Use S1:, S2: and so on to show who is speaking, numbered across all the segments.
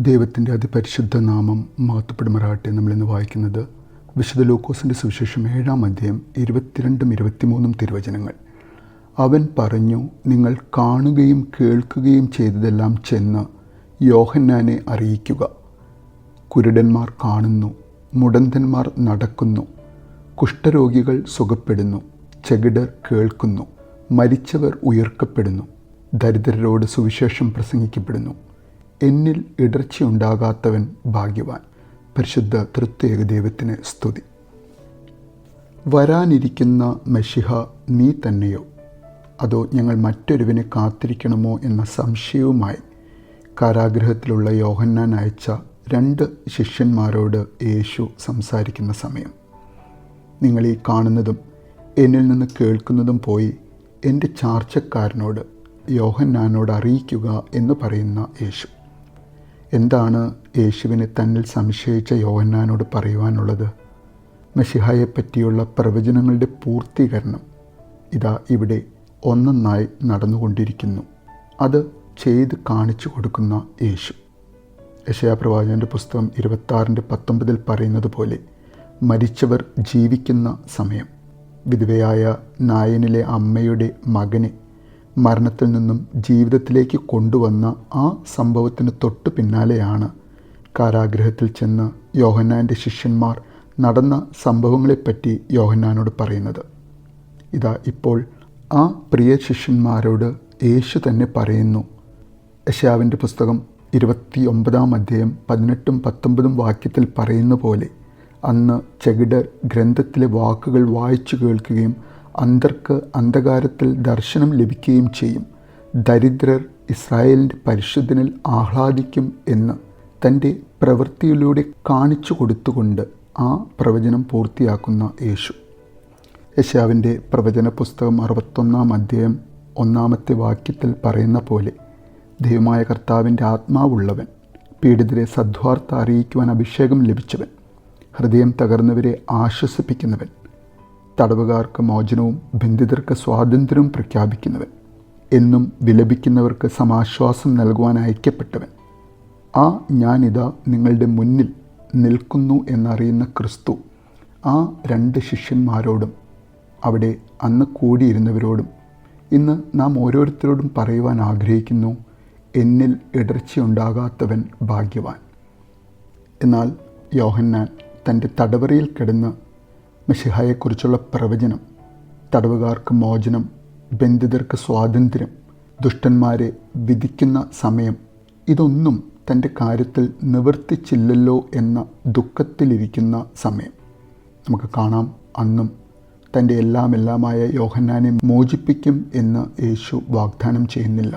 S1: ദൈവത്തിൻ്റെ അതിപരിശുദ്ധ നാമം മഹത്വപ്പെടുമാറാകട്ടെ. നമ്മളിന്ന് വായിക്കുന്നത് വിശുദ്ധ ലൂക്കോസിൻ്റെ സുവിശേഷം 7-ാം അധ്യായം 22-23 തിരുവചനങ്ങൾ. അവൻ പറഞ്ഞു, നിങ്ങൾ കാണുകയും കേൾക്കുകയും ചെയ്തതെല്ലാം ചെന്ന് യോഹന്നാനെ അറിയിക്കുക. കുരുടന്മാർ കാണുന്നു, മുടന്തന്മാർ നടക്കുന്നു, കുഷ്ഠരോഗികൾ സുഖപ്പെടുന്നു, ചെകിടർ കേൾക്കുന്നു, മരിച്ചവർ ഉയർക്കപ്പെടുന്നു, ദരിദ്രരോട് സുവിശേഷം പ്രസംഗിക്കപ്പെടുന്നു. എന്നിൽ ഇടർച്ചയുണ്ടാകാത്തവൻ ഭാഗ്യവാൻ. പരിശുദ്ധ തൃത്വൈക ദൈവത്തിന് സ്തുതി. വരാനിരിക്കുന്ന മെശിഹ നീ തന്നെയോ, അതോ ഞങ്ങൾ മറ്റൊരുവിനെ കാത്തിരിക്കണമോ എന്ന സംശയവുമായി കാരാഗൃഹത്തിലുള്ള യോഹന്നാൻ അയച്ച 2 ശിഷ്യന്മാരോട് യേശു സംസാരിക്കുന്ന സമയം. നിങ്ങൾ ഈ കാണുന്നതും എന്നിൽ നിന്ന് കേൾക്കുന്നതും പോയി എൻ്റെ ചാർച്ചക്കാരനോട് യോഹന്നാനോട് അറിയിക്കുക എന്ന് പറയുന്ന യേശു. എന്താണ് യേശുവിനെ തന്നിൽ സംശയിച്ച യോഹന്നാനോട് പറയുവാനുള്ളത്? മെശിഹായെപ്പറ്റിയുള്ള പ്രവചനങ്ങളുടെ പൂർത്തീകരണം ഇതാ ഇവിടെ ഒന്നൊന്നായി നടന്നുകൊണ്ടിരിക്കുന്നു. അത് ചെയ്ത് കാണിച്ചു കൊടുക്കുന്ന യേശു. യെശയ്യാ പ്രവാചകൻ്റെ പുസ്തകം 26:19 പറയുന്നത് പോലെ മരിച്ചവർ ജീവിക്കുന്ന സമയം. വിധവയായ നായനിലെ അമ്മയുടെ മകനെ മരണത്തിൽ നിന്നും ജീവിതത്തിലേക്ക് കൊണ്ടുവന്ന ആ സംഭവത്തിന് തൊട്ടു പിന്നാലെയാണ് കാരാഗൃഹത്തിൽ ചെന്ന് യോഹന്നാൻ്റെ ശിഷ്യന്മാർ നടന്ന സംഭവങ്ങളെപ്പറ്റി യോഹന്നാനോട് പറയുന്നത്. ഇതാ ഇപ്പോൾ ആ പ്രിയ ശിഷ്യന്മാരോട് യേശു തന്നെ പറയുന്നു. യെശയ്യാവിൻ്റെ പുസ്തകം 29-ാം അധ്യായം 18-19 വാക്യത്തിൽ പറയുന്ന പോലെ, അന്ന് ചെകിടർ ഗ്രന്ഥത്തിലെ വാക്കുകൾ വായിച്ചു കേൾക്കുകയും അന്ധർക്ക് അന്ധകാരത്തിൽ ദർശനം ലഭിക്കുകയും ചെയ്യും. ദരിദ്രർ ഇസ്രായേലിൻ്റെ പരിശുദ്ധനിൽ ആഹ്ലാദിക്കും എന്ന് തൻ്റെ പ്രവൃത്തിയിലൂടെ കാണിച്ചു കൊടുത്തുകൊണ്ട് ആ പ്രവചനം പൂർത്തിയാക്കുന്ന യേശു. യെശയ്യാവിൻ്റെ പ്രവചന പുസ്തകം 61-ാം അധ്യായം 1-ാമത്തെ വാക്യത്തിൽ പറയുന്ന പോലെ, ദൈവമായ കർത്താവിൻ്റെ ആത്മാവുള്ളവൻ, പീഡിതരെ സദ്വാർത്ത അറിയിക്കുവാൻ അഭിഷേകം ലഭിച്ചവൻ, ഹൃദയം തകർന്നവരെ ആശ്വസിപ്പിക്കുന്നവൻ, തടവുകാർക്ക് മോചനവും ബന്ധിതർക്ക് സ്വാതന്ത്ര്യവും പ്രഖ്യാപിക്കുന്നവൻ, എന്നും വിലപിക്കുന്നവർക്ക് സമാശ്വാസം നൽകുവാൻ അയക്കപ്പെട്ടവൻ, ആ ഞാനിതാ നിങ്ങളുടെ മുന്നിൽ നിൽക്കുന്നു എന്നറിയുന്ന ക്രിസ്തു ആ 2 ശിഷ്യന്മാരോടും അവിടെ അന്ന് കൂടിയിരുന്നവരോടും ഇന്ന് നാം ഓരോരുത്തരോടും പറയുവാൻ ആഗ്രഹിക്കുന്നു, എന്നിൽ ഇടർച്ചയുണ്ടാകാത്തവൻ ഭാഗ്യവാൻ. എന്നാൽ യോഹന്നാൻ തൻ്റെ തടവറയിൽ കിടന്ന് മെശിഹായെക്കുറിച്ചുള്ള പ്രവചനം, തടവുകാർക്ക് മോചനം, ബന്ധിതർക്ക് സ്വാതന്ത്ര്യം, ദുഷ്ടന്മാരെ വിധിക്കുന്ന സമയം, ഇതൊന്നും തൻ്റെ കാര്യത്തിൽ നിവർത്തിച്ചില്ലല്ലോ എന്ന ദുഃഖത്തിലിരിക്കുന്ന സമയം നമുക്ക് കാണാം. അന്നും തൻ്റെ എല്ലാമായ യോഹന്നാനെ മോചിപ്പിക്കും എന്ന് യേശു വാഗ്ദാനം ചെയ്യുന്നില്ല.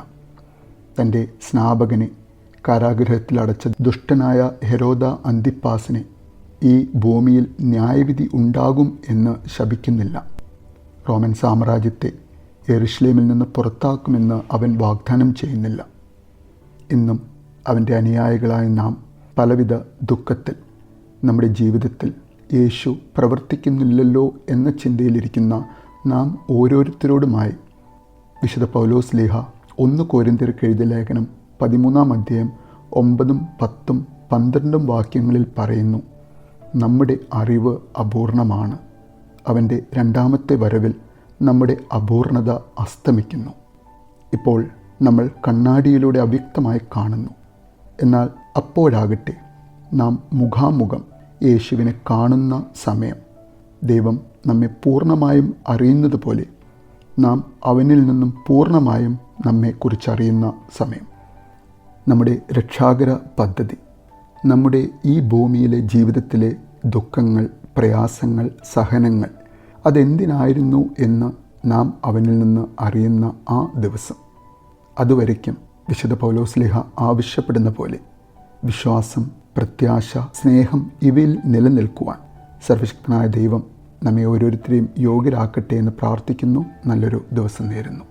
S1: തൻ്റെ സ്നാപകനെ കാരാഗൃഹത്തിൽ അടച്ച ദുഷ്ടനായ ഹെരോദ അന്തിപ്പാസിനെ ഈ ഭൂമിയിൽ ന്യായവിധി ഉണ്ടാകും എന്ന് ശപിക്കുന്നില്ല. റോമൻ സാമ്രാജ്യത്തെ യെരുശലേമിൽ നിന്ന് പുറത്താക്കുമെന്ന് അവൻ വാഗ്ദാനം ചെയ്യുന്നില്ല. ഇന്നും അവൻ്റെ അനുയായികളായ നാം പലവിധ ദുഃഖത്തിൽ നമ്മുടെ ജീവിതത്തിൽ യേശു പ്രവർത്തിക്കുന്നില്ലല്ലോ എന്ന ചിന്തയിലിരിക്കുന്ന നാം ഓരോരുത്തരോടുമായി വിശുദ്ധ പൗലോസ് ലീഹ 1 കൊരിന്ത്യർക്ക് എഴുതിയ ലേഖനം 13-ാം അധ്യായം 9, 10, 12 വാക്യങ്ങളിൽ പറയുന്നു, നമ്മുടെ അറിവ് അപൂർണമാണ്. അവൻ്റെ 2ാമത്തെ വരവിൽ നമ്മുടെ അപൂർണത അസ്തമിക്കുന്നു. ഇപ്പോൾ നമ്മൾ കണ്ണാടിയിലൂടെ അവ്യക്തമായി കാണുന്നു. എന്നാൽ അപ്പോഴാകട്ടെ നാം മുഖാമുഖം യേശുവിനെ കാണുന്ന സമയം. ദൈവം നമ്മെ പൂർണ്ണമായും അറിയുന്നത് പോലെ നാം അവനിൽ നിന്നും പൂർണ്ണമായും നമ്മെക്കുറിച്ചറിയുന്ന സമയം. നമ്മുടെ രക്ഷാകര പദ്ധതി, നമ്മുടെ ഈ ഭൂമിയിലെ ജീവിതത്തിലെ ദുഃഖങ്ങൾ, പ്രയാസങ്ങൾ, സഹനങ്ങൾ അതെന്തിനായിരുന്നു എന്ന് നാം അവനിൽ നിന്ന് അറിയുന്ന ആ ദിവസം. അതുവരയ്ക്കും വിശുദ്ധ പൗലോസ് ലീഹ ആവശ്യപ്പെടുന്ന പോലെ വിശ്വാസം, പ്രത്യാശ, സ്നേഹം ഇവയിൽ നിലനിൽക്കുവാൻ സർവശക്തനായ ദൈവം നമ്മെ ഓരോരുത്തരെയും യോഗ്യരാക്കട്ടെ എന്ന് പ്രാർത്ഥിക്കുന്നു. നല്ലൊരു ദിവസം നേരുന്നു.